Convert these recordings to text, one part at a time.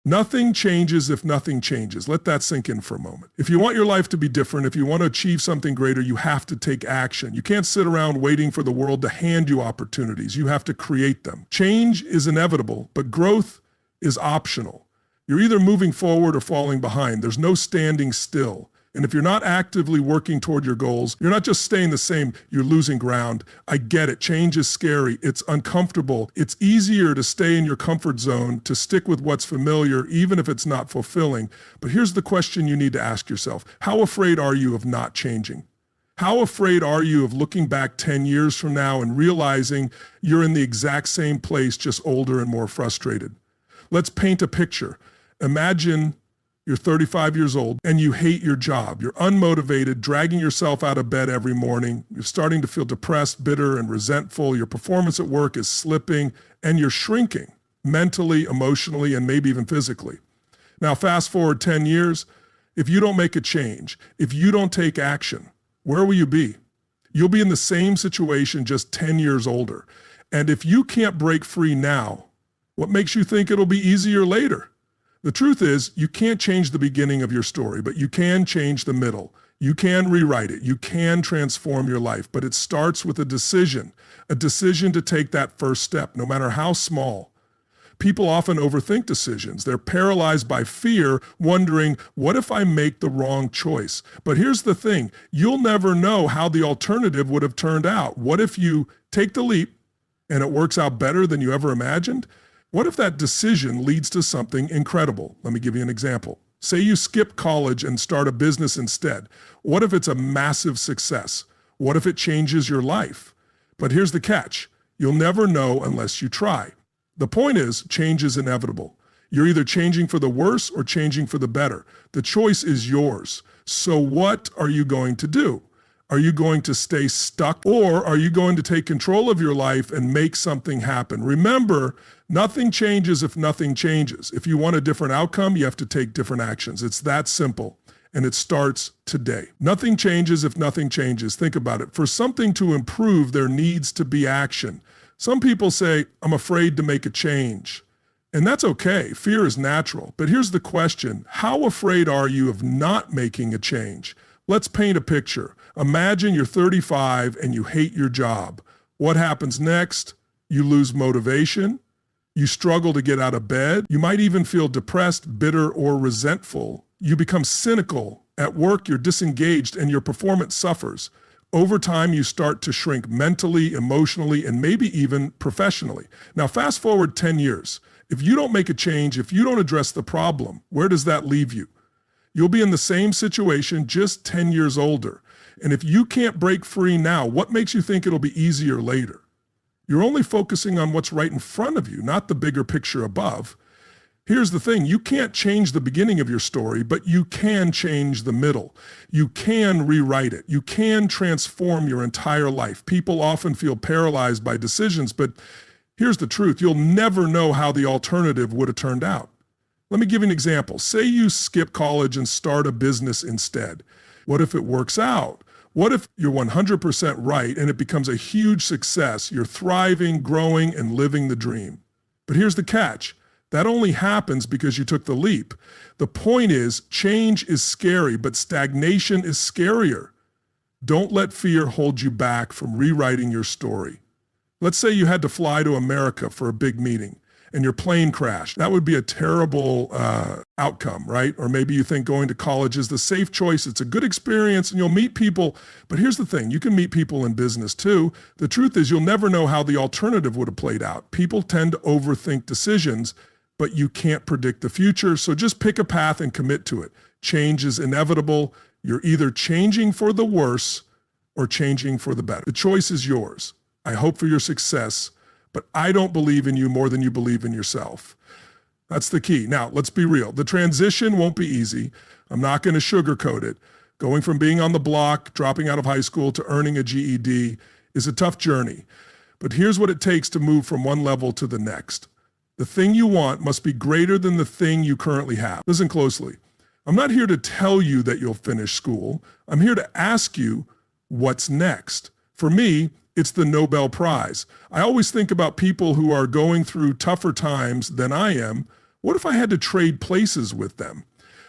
Nothing changes if nothing changes. Let that sink in for a moment. If you want your life to be different, if you want to achieve something greater, you have to take action. You can't sit around waiting for the world to hand you opportunities. You have to create them. Change is inevitable, but growth is optional. You're either moving forward or falling behind. There's no standing still. And if you're not actively working toward your goals, you're not just staying the same, you're losing ground. I get it. Change is scary. It's uncomfortable. It's easier to stay in your comfort zone, to stick with what's familiar, even if it's not fulfilling. But here's the question you need to ask yourself. How afraid are you of not changing? How afraid are you of looking back 10 years from now and realizing you're in the exact same place, just older and more frustrated? Let's paint a picture. Imagine you're 35 years old and you hate your job. You're unmotivated, dragging yourself out of bed every morning. You're starting to feel depressed, bitter, and resentful. Your performance at work is slipping and you're shrinking mentally, emotionally, and maybe even physically. Now, fast forward 10 years. If you don't make a change, if you don't take action, where will you be? You'll be in the same situation, just 10 years older. And if you can't break free now, what makes you think it'll be easier later? The truth is, you can't change the beginning of your story, but you can change the middle. You can rewrite it. You can transform your life, but it starts with a decision to take that first step, no matter how small. People often overthink decisions. They're paralyzed by fear, wondering, what if I make the wrong choice? But here's the thing, you'll never know how the alternative would have turned out. What if you take the leap and it works out better than you ever imagined? What if that decision leads to something incredible? Let me give you an example. Say you skip college and start a business instead. What if it's a massive success? What if it changes your life? But here's the catch. You'll never know unless you try. The point is, change is inevitable. You're either changing for the worse or changing for the better. The choice is yours. So what are you going to do? Are you going to stay stuck, or are you going to take control of your life and make something happen? Remember, nothing changes if nothing changes. If you want a different outcome, you have to take different actions. It's that simple, and it starts today. Nothing changes if nothing changes. Think about it. For something to improve, there needs to be action. Some people say, I'm afraid to make a change. And that's okay. Fear is natural. But here's the question. How afraid are you of not making a change? Let's paint a picture. Imagine you're 35 and you hate your job. What happens next? You lose motivation. You struggle to get out of bed. You might even feel depressed, bitter, or resentful. You become cynical. At work, you're disengaged and your performance suffers. Over time, you start to shrink mentally, emotionally, and maybe even professionally. Now, fast forward 10 years. If you don't make a change, if you don't address the problem, where does that leave you? You'll be in the same situation, just 10 years older. And if you can't break free now, what makes you think it'll be easier later? You're only focusing on what's right in front of you, not the bigger picture above. Here's the thing, you can't change the beginning of your story, but you can change the middle. You can rewrite it. You can transform your entire life. People often feel paralyzed by decisions, but here's the truth, you'll never know how the alternative would have turned out. Let me give you an example. Say you skip college and start a business instead. What if it works out? What if you're 100% right and it becomes a huge success? You're thriving, growing, and living the dream. But here's the catch. That only happens because you took the leap. The point is, change is scary, but stagnation is scarier. Don't let fear hold you back from rewriting your story. Let's say you had to fly to America for a big meeting and your plane crashed. That would be a terrible outcome, right? Or maybe you think going to college is the safe choice. It's a good experience and you'll meet people. But here's the thing, you can meet people in business too. The truth is you'll never know how the alternative would have played out. People tend to overthink decisions, but you can't predict the future. So just pick a path and commit to it. Change is inevitable. You're either changing for the worse or changing for the better. The choice is yours. I hope for your success, but I don't believe in you more than you believe in yourself. That's the key. Now, let's be real. The transition won't be easy. I'm not going to sugarcoat it. Going from being on the block, dropping out of high school, to earning a GED is a tough journey. But here's what it takes to move from one level to the next. The thing you want must be greater than the thing you currently have. Listen closely. I'm not here to tell you that you'll finish school. I'm here to ask you what's next. For me, it's the Nobel Prize. I always think about people who are going through tougher times than I am. What if I had to trade places with them?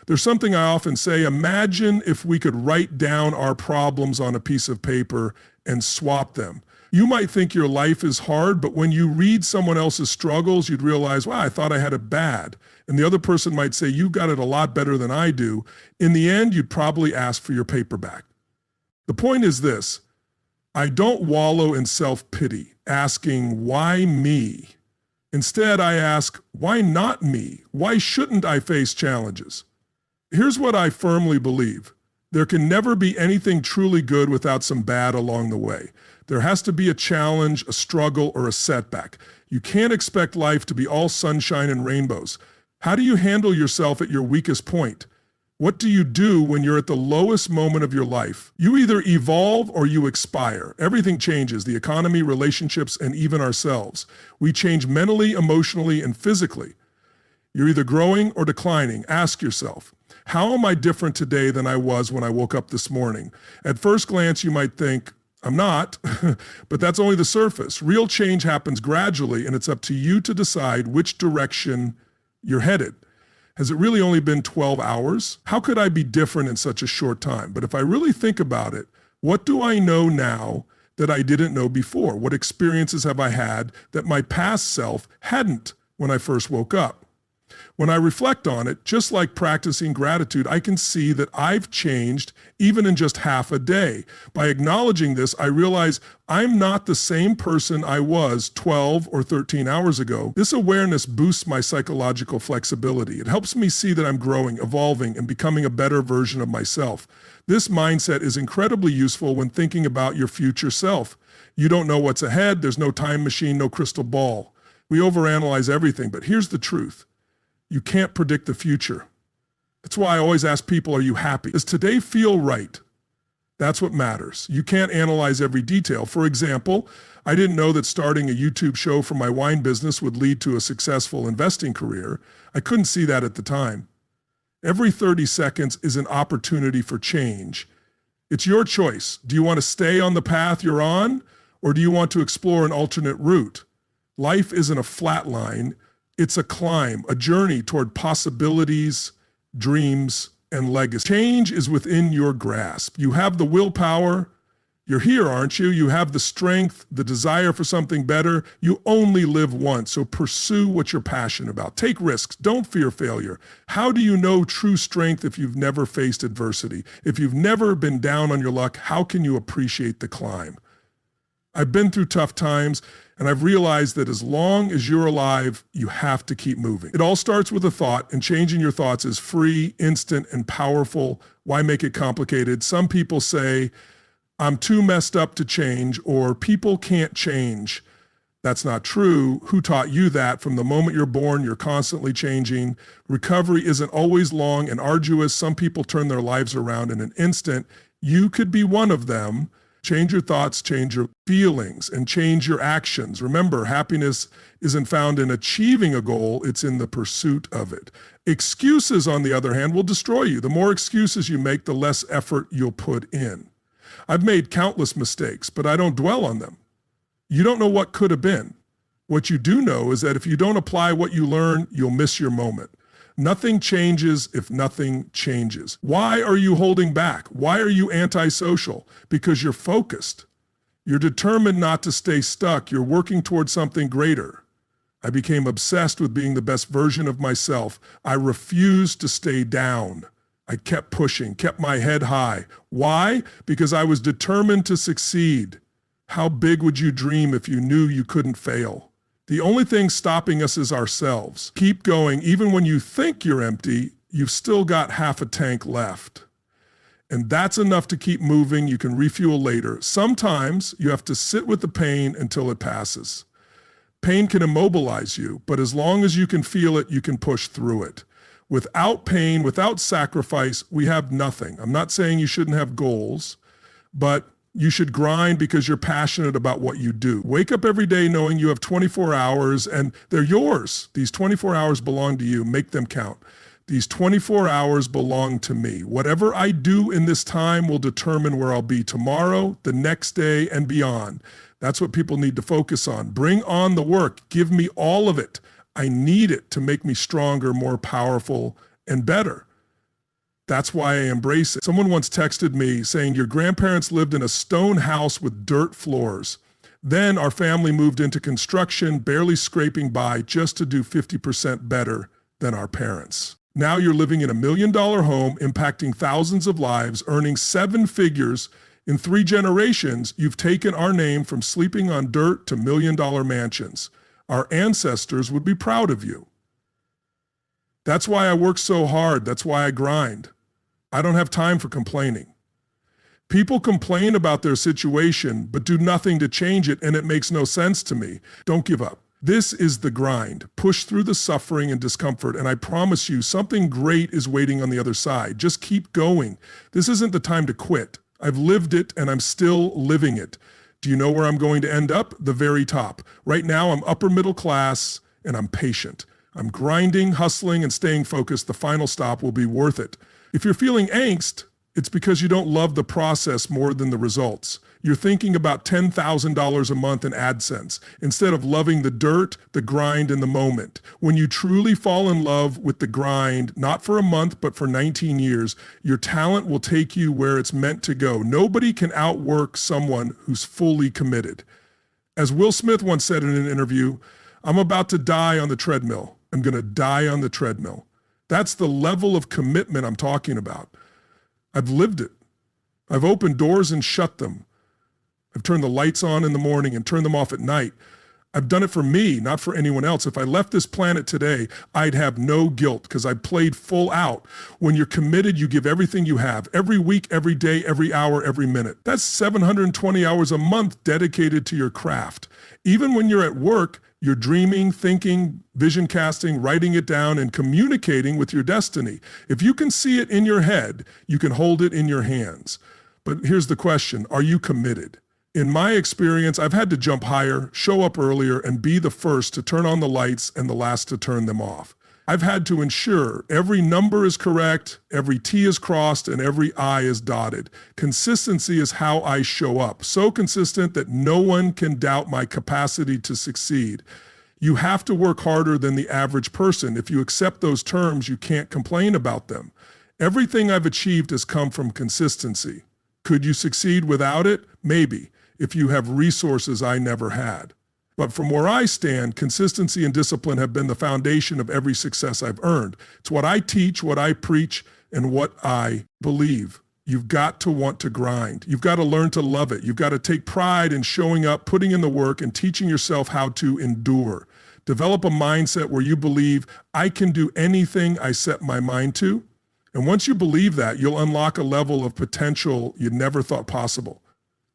There's something I often say, imagine if we could write down our problems on a piece of paper and swap them. You might think your life is hard, but when you read someone else's struggles, you'd realize, wow, I thought I had it bad. And the other person might say, you got it a lot better than I do. In the end, you'd probably ask for your paper back. The point is this, I don't wallow in self-pity, asking, why me? Instead, I ask, why not me? Why shouldn't I face challenges? Here's what I firmly believe. There can never be anything truly good without some bad along the way. There has to be a challenge, a struggle, or a setback. You can't expect life to be all sunshine and rainbows. How do you handle yourself at your weakest point? What do you do when you're at the lowest moment of your life? You either evolve or you expire. Everything changes, the economy, relationships, and even ourselves. We change mentally, emotionally, and physically. You're either growing or declining. Ask yourself, how am I different today than I was when I woke up this morning? At first glance, you might think, I'm not, but that's only the surface. Real change happens gradually, and it's up to you to decide which direction you're headed. Has it really only been 12 hours? How could I be different in such a short time? But if I really think about it, what do I know now that I didn't know before? What experiences have I had that my past self hadn't when I first woke up? When I reflect on it, just like practicing gratitude, I can see that I've changed even in just half a day. By acknowledging this, I realize I'm not the same person I was 12 or 13 hours ago. This awareness boosts my psychological flexibility. It helps me see that I'm growing, evolving, and becoming a better version of myself. This mindset is incredibly useful when thinking about your future self. You don't know what's ahead. There's no time machine, no crystal ball. We overanalyze everything, but here's the truth. You can't predict the future. That's why I always ask people, are you happy? Does today feel right? That's what matters. You can't analyze every detail. For example, I didn't know that starting a YouTube show for my wine business would lead to a successful investing career. I couldn't see that at the time. Every 30 seconds is an opportunity for change. It's your choice. Do you want to stay on the path you're on, or do you want to explore an alternate route? Life isn't a flat line. It's a climb, a journey toward possibilities, dreams, and legacy. Change is within your grasp. You have the willpower. You're here, aren't you? You have the strength, the desire for something better. You only live once, so pursue what you're passionate about. Take risks. Don't fear failure. How do you know true strength if you've never faced adversity? If you've never been down on your luck, how can you appreciate the climb? I've been through tough times, and I've realized that as long as you're alive, you have to keep moving. It all starts with a thought, and changing your thoughts is free, instant, and powerful. Why make it complicated? Some people say, I'm too messed up to change, or people can't change. That's not true. Who taught you that? From the moment you're born, you're constantly changing. Recovery isn't always long and arduous. Some people turn their lives around in an instant. You could be one of them. Change your thoughts, change your feelings, and change your actions. Remember, happiness isn't found in achieving a goal, it's in the pursuit of it. Excuses, on the other hand, will destroy you. The more excuses you make, the less effort you'll put in. I've made countless mistakes, but I don't dwell on them. You don't know what could have been. What you do know is that if you don't apply what you learn, you'll miss your moment. Nothing changes if nothing changes. Why are you holding back? Why are you antisocial? Because you're focused. You're determined not to stay stuck. You're working towards something greater. I became obsessed with being the best version of myself. I refused to stay down. I kept pushing, kept my head high. Why? Because I was determined to succeed. How big would you dream if you knew you couldn't fail? The only thing stopping us is ourselves. Keep going. Even when you think you're empty, you've still got half a tank left. And that's enough to keep moving. You can refuel later. Sometimes you have to sit with the pain until it passes. Pain can immobilize you, but as long as you can feel it, you can push through it. Without pain, without sacrifice, we have nothing. I'm not saying you shouldn't have goals, but you should grind because you're passionate about what you do. Wake up every day knowing you have 24 hours and they're yours. These 24 hours belong to you. Make them count. These 24 hours belong to me. Whatever I do in this time will determine where I'll be tomorrow, the next day, and beyond. That's what people need to focus on. Bring on the work. Give me all of it. I need it to make me stronger, more powerful, and better. That's why I embrace it. Someone once texted me saying, your grandparents lived in a stone house with dirt floors. Then our family moved into construction, barely scraping by just to do 50% better than our parents. Now you're living in $1 million home, impacting thousands of lives, earning 7 figures. In 3 generations, you've taken our name from sleeping on dirt to $1 million mansions. Our ancestors would be proud of you. That's why I work so hard. That's why I grind. I don't have time for complaining. People complain about their situation, but do nothing to change it, and it makes no sense to me. Don't give up. This is the grind. Push through the suffering and discomfort, and I promise you, something great is waiting on the other side. Just keep going. This isn't the time to quit. I've lived it, and I'm still living it. Do you know where I'm going to end up? The very top. Right now, I'm upper middle class, and I'm patient. I'm grinding, hustling, and staying focused. The final stop will be worth it. If you're feeling angst, it's because you don't love the process more than the results. You're thinking about $10,000 a month in AdSense instead of loving the dirt, the grind, and the moment. When you truly fall in love with the grind, not for a month, but for 19 years, your talent will take you where it's meant to go. Nobody can outwork someone who's fully committed. As Will Smith once said in an interview, I'm about to die on the treadmill. I'm going to die on the treadmill. That's the level of commitment I'm talking about. I've lived it. I've opened doors and shut them. I've turned the lights on in the morning and turned them off at night. I've done it for me, not for anyone else. If I left this planet today, I'd have no guilt because I played full out. When you're committed, you give everything you have, every week, every day, every hour, every minute. That's 720 hours a month dedicated to your craft. Even when you're at work, you're dreaming, thinking, vision casting, writing it down, and communicating with your destiny. If you can see it in your head, you can hold it in your hands. But here's the question, are you committed? In my experience, I've had to jump higher, show up earlier, and be the first to turn on the lights and the last to turn them off. I've had to ensure every number is correct, every T is crossed, and every I is dotted. Consistency is how I show up, so consistent that no one can doubt my capacity to succeed. You have to work harder than the average person. If you accept those terms, you can't complain about them. Everything I've achieved has come from consistency. Could you succeed without it? Maybe, if you have resources I never had. But from where I stand, consistency and discipline have been the foundation of every success I've earned. It's what I teach, what I preach, and what I believe. You've got to want to grind. You've got to learn to love it. You've got to take pride in showing up, putting in the work, and teaching yourself how to endure. Develop a mindset where you believe, I can do anything I set my mind to. And once you believe that, you'll unlock a level of potential you'd never thought possible.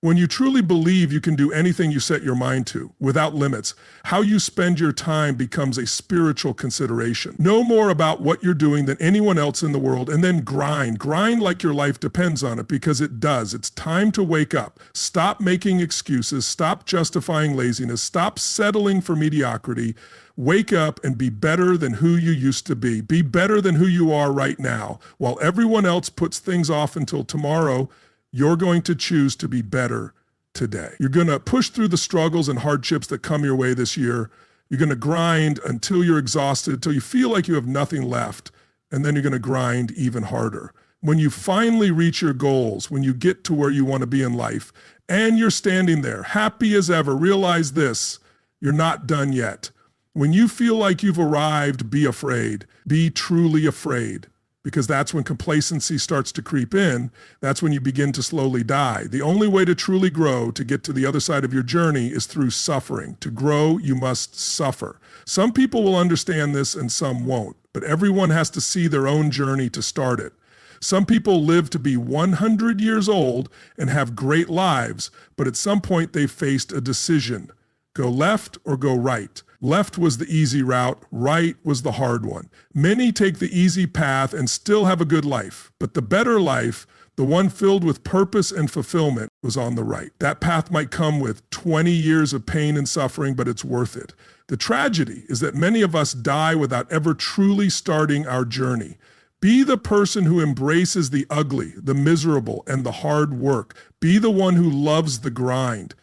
When you truly believe you can do anything you set your mind to, without limits, how you spend your time becomes a spiritual consideration. Know more about what you're doing than anyone else in the world, and then grind. Grind like your life depends on it, because it does. It's time to wake up. Stop making excuses. Stop justifying laziness. Stop settling for mediocrity. Wake up and be better than who you used to be. Be better than who you are right now. While everyone else puts things off until tomorrow, you're going to choose to be better today. You're going to push through the struggles and hardships that come your way this year. You're going to grind until you're exhausted, until you feel like you have nothing left, and then you're going to grind even harder. When you finally reach your goals, when you get to where you want to be in life, and you're standing there, happy as ever, realize this, you're not done yet. When you feel like you've arrived, be afraid. Be truly afraid. Because that's when complacency starts to creep in. That's when you begin to slowly die. The only way to truly grow, to get to the other side of your journey, is through suffering. To grow, you must suffer. Some people will understand this and some won't, but everyone has to see their own journey to start it. Some people live to be 100 years old and have great lives, but at some point they faced a decision. Go left or go right. Left was the easy route, right was the hard one. Many take the easy path and still have a good life, but the better life, the one filled with purpose and fulfillment, was on the right. That path might come with 20 years of pain and suffering, but it's worth it. The tragedy is that many of us die without ever truly starting our journey. Be the person who embraces the ugly, the miserable, and the hard work. Be the one who loves the grind.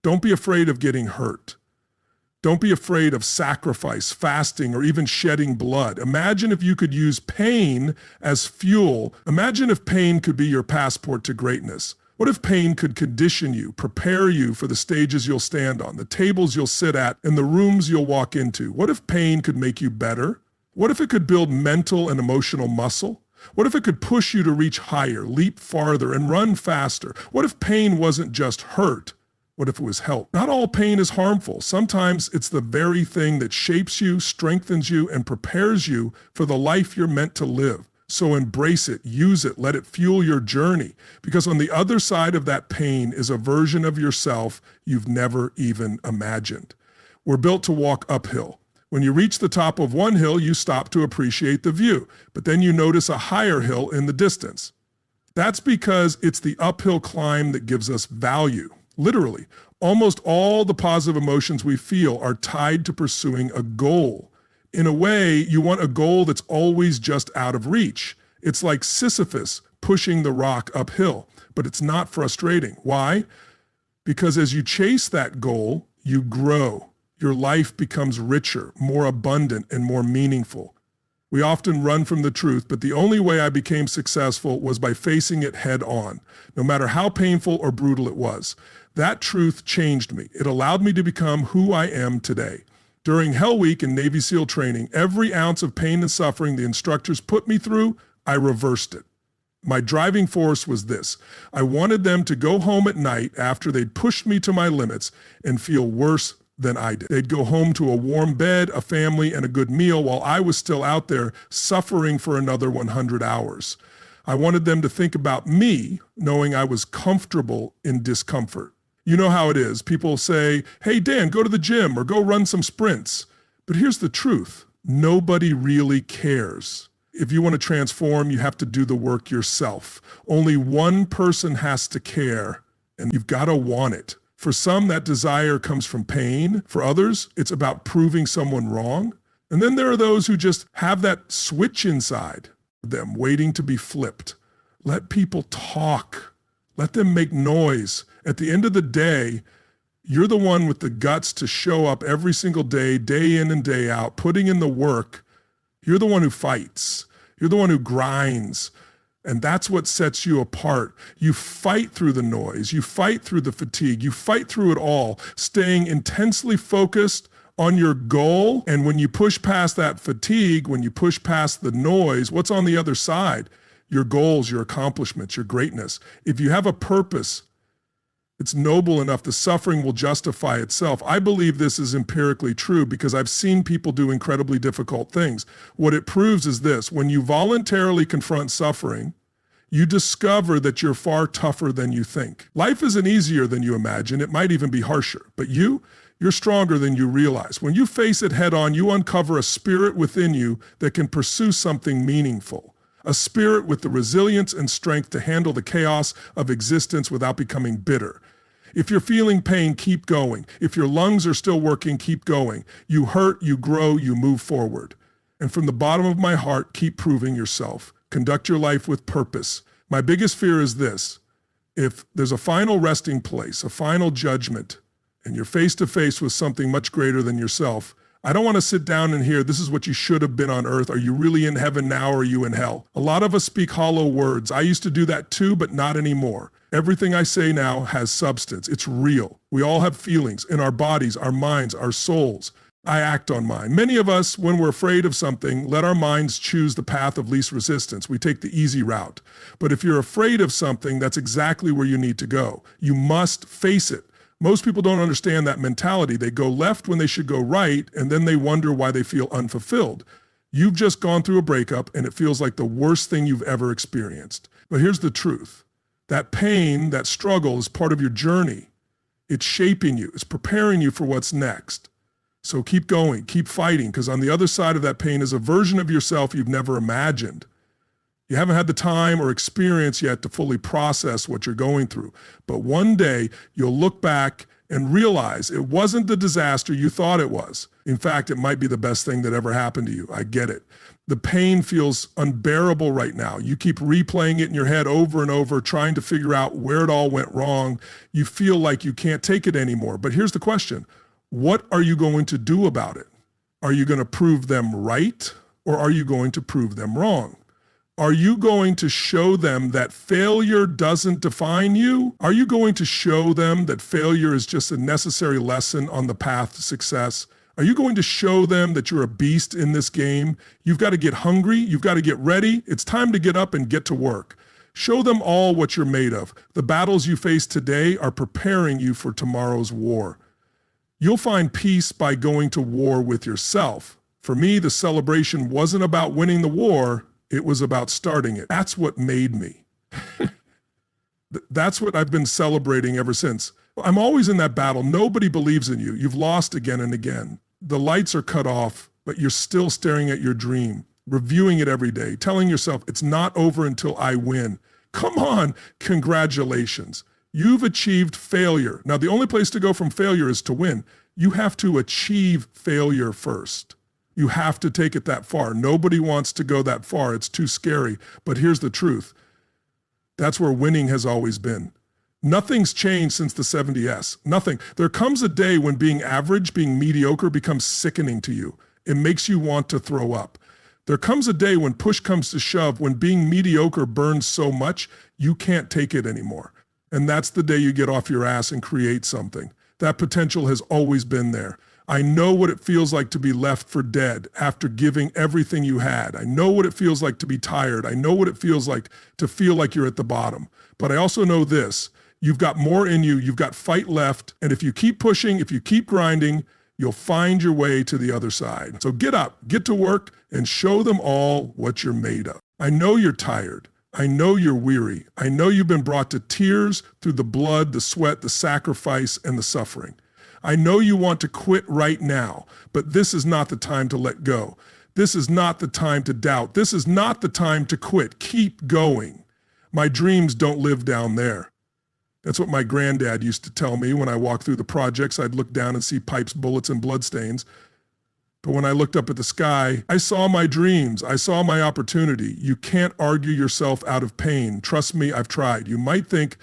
Don't be afraid of getting hurt. Don't be afraid of sacrifice, fasting, or even shedding blood. Imagine if you could use pain as fuel. Imagine if pain could be your passport to greatness. What if pain could condition you, prepare you for the stages you'll stand on, the tables you'll sit at, and the rooms you'll walk into? What if pain could make you better? What if it could build mental and emotional muscle? What if it could push you to reach higher, leap farther, and run faster? What if pain wasn't just hurt? What if it was help? Not all pain is harmful. Sometimes it's the very thing that shapes you, strengthens you, and prepares you for the life you're meant to live. So embrace it, use it, let it fuel your journey. Because on the other side of that pain is a version of yourself you've never even imagined. We're built to walk uphill. When you reach the top of one hill, you stop to appreciate the view, but then you notice a higher hill in the distance. That's because it's the uphill climb that gives us value. Literally, almost all the positive emotions we feel are tied to pursuing a goal. In a way, you want a goal that's always just out of reach. It's like Sisyphus pushing the rock uphill, but it's not frustrating. Why? Because as you chase that goal, you grow. Your life becomes richer, more abundant, and more meaningful. We often run from the truth, but the only way I became successful was by facing it head on, no matter how painful or brutal it was. That truth changed me. It allowed me to become who I am today. During Hell Week and Navy SEAL training, every ounce of pain and suffering the instructors put me through, I reversed it. My driving force was this. I wanted them to go home at night after they'd pushed me to my limits and feel worse than I did. They'd go home to a warm bed, a family, and a good meal while I was still out there suffering for another 100 hours. I wanted them to think about me, knowing I was comfortable in discomfort. You know how it is. People say, hey, Dan, go to the gym or go run some sprints. But here's the truth. Nobody really cares. If you want to transform, you have to do the work yourself. Only one person has to care, and you've got to want it. For some, that desire comes from pain. For others, it's about proving someone wrong. And then there are those who just have that switch inside them waiting to be flipped. Let people talk. Let them make noise. At the end of the day, you're the one with the guts to show up every single day, day in and day out, putting in the work. You're the one who fights. You're the one who grinds. And that's what sets you apart. You fight through the noise. You fight through the fatigue. You fight through it all, staying intensely focused on your goal. And when you push past that fatigue, when you push past the noise, what's on the other side? Your goals, your accomplishments, your greatness. If you have a purpose, it's noble enough, the suffering will justify itself. I believe this is empirically true because I've seen people do incredibly difficult things. What it proves is this: when you voluntarily confront suffering, you discover that you're far tougher than you think. Life isn't easier than you imagine. It might even be harsher. But you're stronger than you realize. When you face it head on, you uncover a spirit within you that can pursue something meaningful. A spirit with the resilience and strength to handle the chaos of existence without becoming bitter. If you're feeling pain, keep going. If your lungs are still working, keep going. You hurt, you grow, you move forward. And from the bottom of my heart, keep proving yourself. Conduct your life with purpose. My biggest fear is this: if there's a final resting place, a final judgment, and you're face to face with something much greater than yourself, I don't want to sit down and hear, this is what you should have been on earth. Are you really in heaven now, or are you in hell? A lot of us speak hollow words. I used to do that too, but not anymore. Everything I say now has substance. It's real. We all have feelings in our bodies, our minds, our souls. I act on mine. Many of us, when we're afraid of something, let our minds choose the path of least resistance. We take the easy route. But if you're afraid of something, that's exactly where you need to go. You must face it. Most people don't understand that mentality. They go left when they should go right, and then they wonder why they feel unfulfilled. You've just gone through a breakup, and it feels like the worst thing you've ever experienced. But here's the truth. That pain, that struggle is part of your journey. It's shaping you. It's preparing you for what's next. So keep going, keep fighting, because on the other side of that pain is a version of yourself you've never imagined. You haven't had the time or experience yet to fully process what you're going through. But one day you'll look back and realize it wasn't the disaster you thought it was. In fact, it might be the best thing that ever happened to you. I get it. The pain feels unbearable right now. You keep replaying it in your head over and over, trying to figure out where it all went wrong. You feel like you can't take it anymore. But here's the question. What are you going to do about it? Are you going to prove them right, or are you going to prove them wrong? Are you going to show them that failure doesn't define you? Are you going to show them that failure is just a necessary lesson on the path to success? Are you going to show them that you're a beast in this game? You've got to get hungry. You've got to get ready. It's time to get up and get to work. Show them all what you're made of. The battles you face today are preparing you for tomorrow's war. You'll find peace by going to war with yourself. For me, the celebration wasn't about winning the war. It was about starting it. That's what made me. That's what I've been celebrating ever since. I'm always in that battle. Nobody believes in you. You've lost again and again. The lights are cut off, but you're still staring at your dream, reviewing it every day, telling yourself it's not over until I win. Come on, congratulations. You've achieved failure. Now, the only place to go from failure is to win. You have to achieve failure first. You have to take it that far. Nobody wants to go that far. It's too scary. But here's the truth. That's where winning has always been. Nothing's changed since the 70s. Nothing. There comes a day when being average, being mediocre becomes sickening to you. It makes you want to throw up. There comes a day when push comes to shove, when being mediocre burns so much, you can't take it anymore. And that's the day you get off your ass and create something. That potential has always been there. I know what it feels like to be left for dead after giving everything you had. I know what it feels like to be tired. I know what it feels like to feel like you're at the bottom. But I also know this, you've got more in you, you've got fight left, and if you keep pushing, if you keep grinding, you'll find your way to the other side. So get up, get to work, and show them all what you're made of. I know you're tired. I know you're weary. I know you've been brought to tears through the blood, the sweat, the sacrifice, and the suffering. I know you want to quit right now, but this is not the time to let go. This is not the time to doubt. This is not the time to quit. Keep going. My dreams don't live down there. That's what my granddad used to tell me when I walked through the projects. I'd look down and see pipes, bullets, and bloodstains. But when I looked up at the sky, I saw my dreams. I saw my opportunity. You can't argue yourself out of pain. Trust me, I've tried. You might think,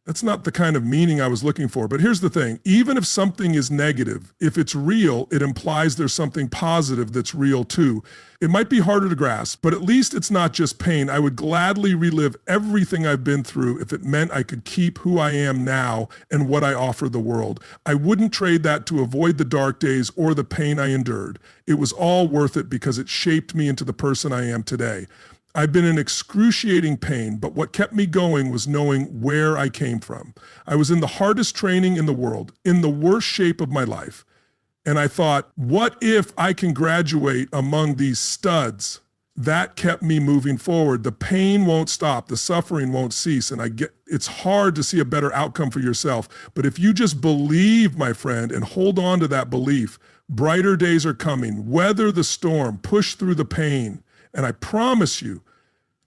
that's not the kind of meaning I was looking for. But here's the thing. Even if something is negative, if it's real, it implies there's something positive that's real too. It might be harder to grasp, but at least it's not just pain. I would gladly relive everything I've been through if it meant I could keep who I am now and what I offer the world. I wouldn't trade that to avoid the dark days or the pain I endured. It was all worth it because it shaped me into the person I am today. I've been in excruciating pain, but what kept me going was knowing where I came from. I was in the hardest training in the world, in the worst shape of my life. And I thought, what if I can graduate among these studs? That kept me moving forward. The pain won't stop. The suffering won't cease. And it's hard to see a better outcome for yourself. But if you just believe, my friend, and hold on to that belief, brighter days are coming. Weather the storm, push through the pain. And I promise you,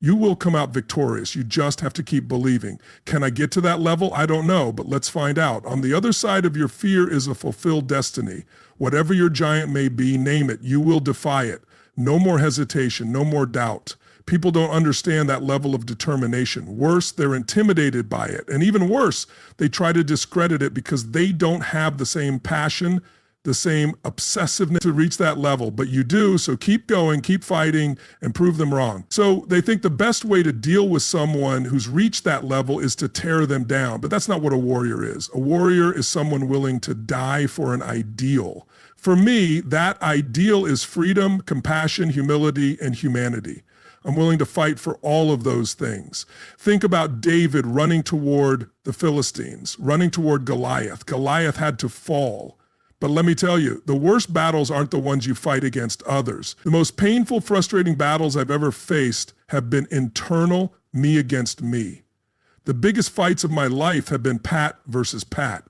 you will come out victorious. You just have to keep believing. Can I get to that level? I don't know, but let's find out. On the other side of your fear is a fulfilled destiny. Whatever your giant may be, name it. You will defy it. No more hesitation, no more doubt. People don't understand that level of determination. Worse, they're intimidated by it. And even worse, they try to discredit it because they don't have the same passion, the same obsessiveness to reach that level, but you do, so keep going, keep fighting, and prove them wrong. So they think the best way to deal with someone who's reached that level is to tear them down, but that's not what a warrior is. A warrior is someone willing to die for an ideal. For me, that ideal is freedom, compassion, humility, and humanity. I'm willing to fight for all of those things. Think about David running toward the Philistines, running toward Goliath. Goliath had to fall. But let me tell you, the worst battles aren't the ones you fight against others. The most painful, frustrating battles I've ever faced have been internal, me against me. The biggest fights of my life have been Pat versus Pat.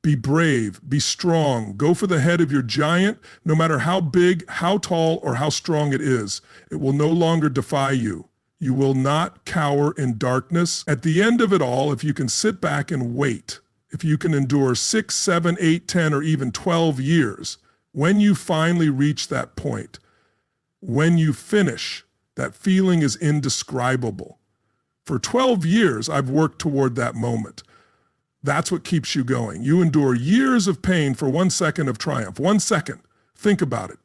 Be brave, be strong, go for the head of your giant, no matter how big, how tall, or how strong it is. It will no longer defy you. You will not cower in darkness. At the end of it all, if you can sit back and wait, if you can endure 6, 7, 8, 10, or even 12 years, when you finally reach that point, when you finish, that feeling is indescribable. For 12 years, I've worked toward that moment. That's what keeps you going. You endure years of pain for 1 second of triumph. 1 second. Think about it.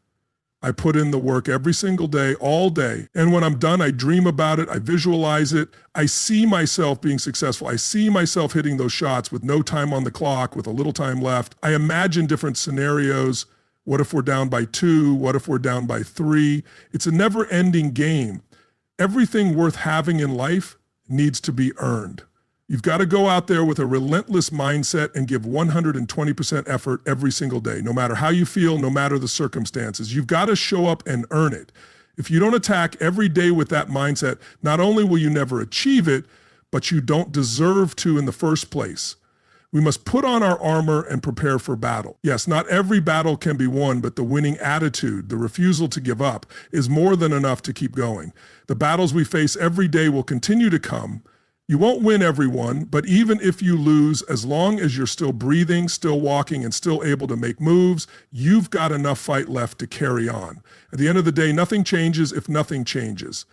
I put in the work every single day, all day. And when I'm done, I dream about it. I visualize it. I see myself being successful. I see myself hitting those shots with no time on the clock, with a little time left. I imagine different scenarios. What if we're down by 2? What if we're down by 3? It's a never-ending game. Everything worth having in life needs to be earned. You've got to go out there with a relentless mindset and give 120% effort every single day, no matter how you feel, no matter the circumstances. You've got to show up and earn it. If you don't attack every day with that mindset, not only will you never achieve it, but you don't deserve to in the first place. We must put on our armor and prepare for battle. Yes, not every battle can be won, but the winning attitude, the refusal to give up, is more than enough to keep going. The battles we face every day will continue to come. You won't win every one, but even if you lose, as long as you're still breathing, still walking, and still able to make moves, you've got enough fight left to carry on. At the end of the day, nothing changes if nothing changes.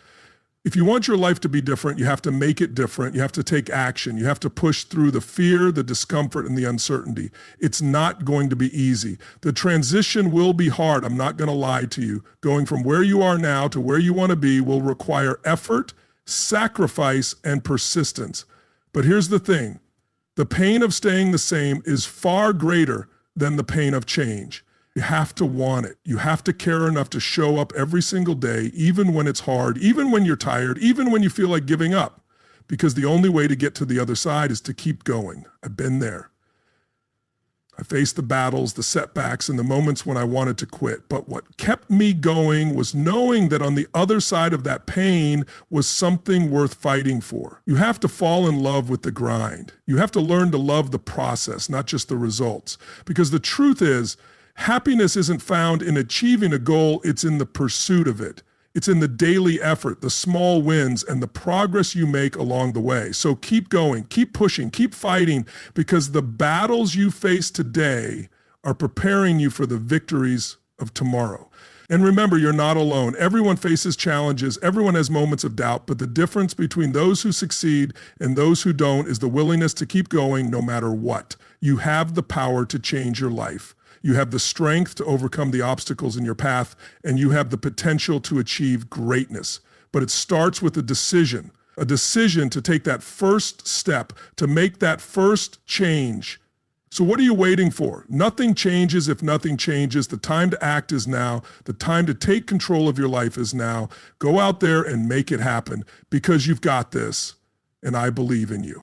If you want your life to be different, you have to make it different. You have to take action. You have to push through the fear, the discomfort, and the uncertainty. It's not going to be easy. The transition will be hard. I'm not going to lie to you. Going from where you are now to where you want to be will require effort, sacrifice, and persistence. But here's the thing. The pain of staying the same is far greater than the pain of change. You have to want it. You have to care enough to show up every single day, even when it's hard, even when you're tired, even when you feel like giving up. Because the only way to get to the other side is to keep going. I've been there. I faced the battles, the setbacks, and the moments when I wanted to quit. But what kept me going was knowing that on the other side of that pain was something worth fighting for. You have to fall in love with the grind. You have to learn to love the process, not just the results. Because the truth is, happiness isn't found in achieving a goal, it's in the pursuit of it. It's in the daily effort, the small wins, and the progress you make along the way. So keep going, keep pushing, keep fighting, because the battles you face today are preparing you for the victories of tomorrow. And remember, you're not alone. Everyone faces challenges, everyone has moments of doubt, but the difference between those who succeed and those who don't is the willingness to keep going no matter what. You have the power to change your life. You have the strength to overcome the obstacles in your path, and you have the potential to achieve greatness. But it starts with a decision to take that first step, to make that first change. So what are you waiting for? Nothing changes if nothing changes. The time to act is now. The time to take control of your life is now. Go out there and make it happen, because you've got this, and I believe in you.